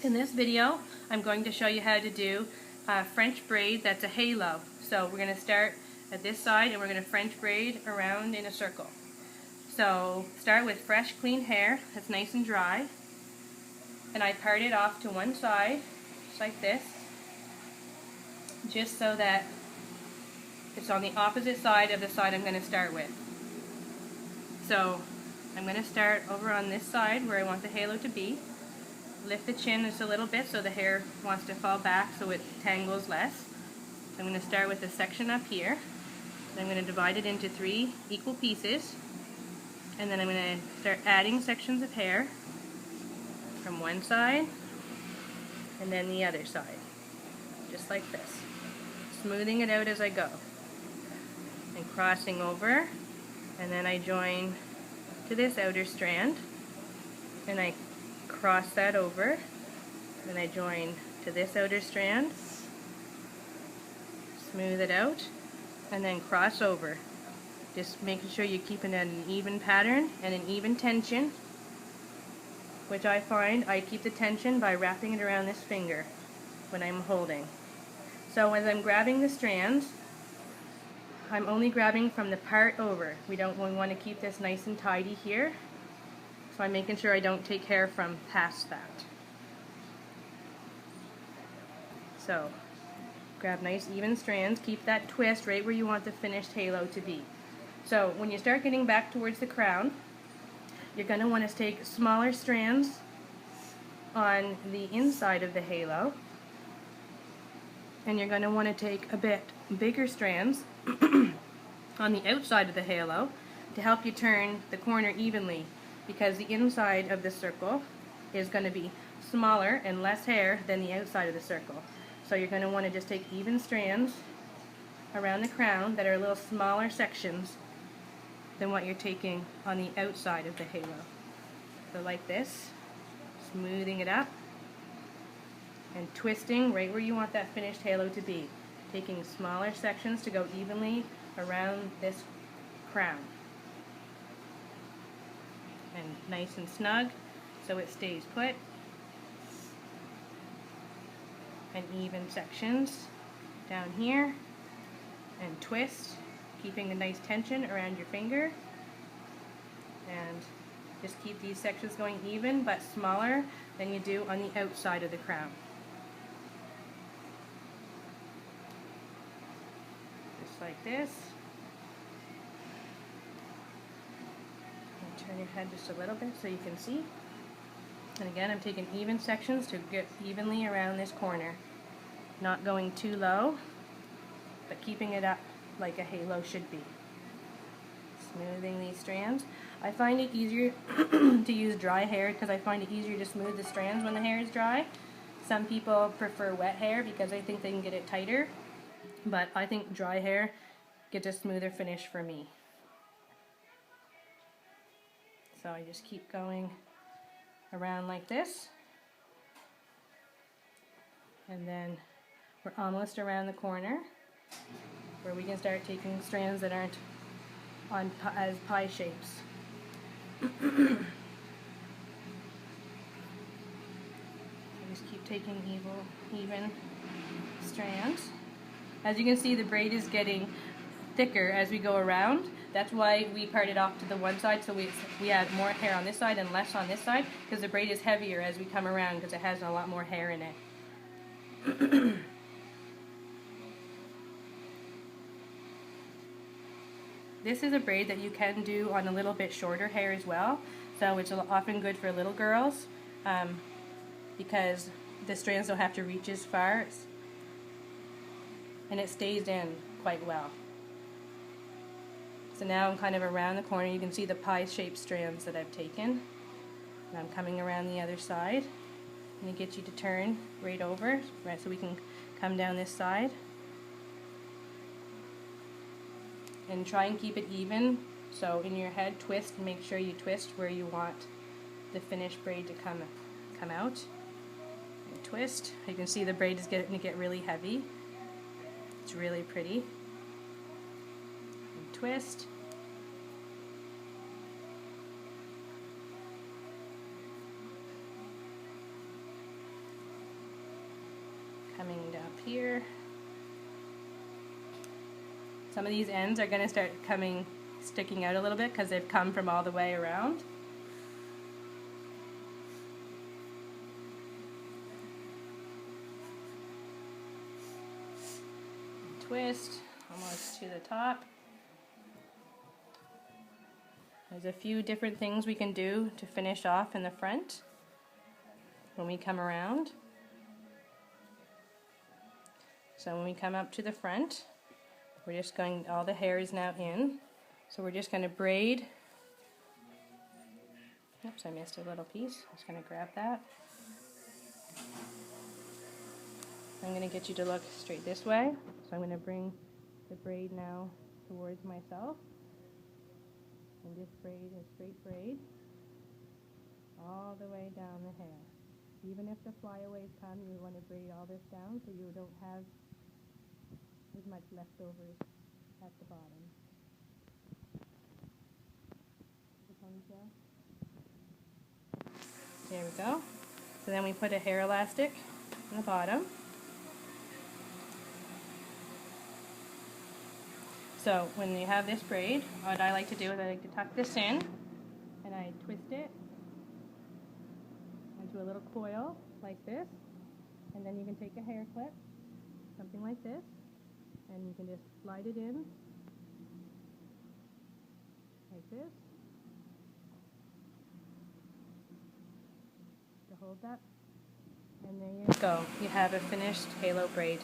In this video, I'm going to show you how to do a French braid that's a halo. So we're going to start at this side and we're going to French braid around in a circle. So start with fresh, clean hair that's nice and dry. And I part it off to one side, just like this, just so that it's on the opposite side of the side I'm going to start with. So I'm going to start over on this side where I want the halo to be. Lift the chin just a little bit so the hair wants to fall back so it tangles less. So I'm going to start with a section up here. Then I'm going to divide it into 3 equal pieces. And then I'm going to start adding sections of hair from one side and then the other side. Just like this. Smoothing it out as I go. And crossing over. And then I join to this outer strand. And I cross that over, then I join to this outer strand, smooth it out, and then cross over. Just making sure you're keeping an even pattern and an even tension, which I find I keep the tension by wrapping it around this finger when I'm holding. So as I'm grabbing the strands, I'm only grabbing from the part over. We want to keep this nice and tidy here. So I'm making sure I don't take hair from past that. So grab nice even strands, keep that twist right where you want the finished halo to be. So when you start getting back towards the crown, you're going to want to take smaller strands on the inside of the halo, and you're going to want to take a bit bigger strands on the outside of the halo to help you turn the corner evenly, because the inside of the circle is going to be smaller and less hair than the outside of the circle. So you're going to want to just take even strands around the crown that are a little smaller sections than what you're taking on the outside of the halo. So like this, smoothing it up and twisting right where you want that finished halo to be. Taking smaller sections to go evenly around this crown. And nice and snug so it stays put. And even sections down here. And twist, keeping a nice tension around your finger. And just keep these sections going even but smaller than you do on the outside of the crown. Just like this. Turn your head just a little bit so you can see. And again, I'm taking even sections to get evenly around this corner. Not going too low, but keeping it up like a halo should be. Smoothing these strands. I find it easier to use dry hair because I find it easier to smooth the strands when the hair is dry. Some people prefer wet hair because I think they can get it tighter, but I think dry hair gets a smoother finish for me. So I just keep going around like this, and then we're almost around the corner where we can start taking strands that aren't on as pie shapes. Just keep taking even strands. As you can see, the braid is getting thicker as we go around. That's why we part it off to the one side, so we add more hair on this side and less on this side, because the braid is heavier as we come around because it has a lot more hair in it. This is a braid that you can do on a little bit shorter hair as well, so it's often good for little girls because the strands don't have to reach as far and it stays in quite well. So now I'm kind of around the corner. You can see the pie-shaped strands that I've taken. And I'm coming around the other side. And it gets you to turn right over, right, so we can come down this side. And try and keep it even. So in your head, twist and make sure you twist where you want the finished braid to come out. And twist. You can see the braid is getting to get really heavy. It's really pretty. And twist. coming down here. Some of these ends are going to start sticking out a little bit because they've come from all the way around. Twist almost to the top. There's a few different things we can do to finish off in the front when we come around. So when we come up to the front, we're just going, all the hair is now in, so we're just going to braid. Oops, I missed a little piece. I'm just going to grab that. I'm going to get you to look straight this way, so I'm going to bring the braid now towards myself. And just braid a straight braid all the way down the hair. Even if the flyaways come, you want to braid all this down so you don't have as much leftovers at the bottom. The ponytail. There we go. So then we put a hair elastic on the bottom. So when you have this braid, what I like to do is I like to tuck this in and I twist it into a little coil like this, and then you can take a hair clip, something like this, and you can just slide it in like this to hold that, and there you go. You have a finished halo braid.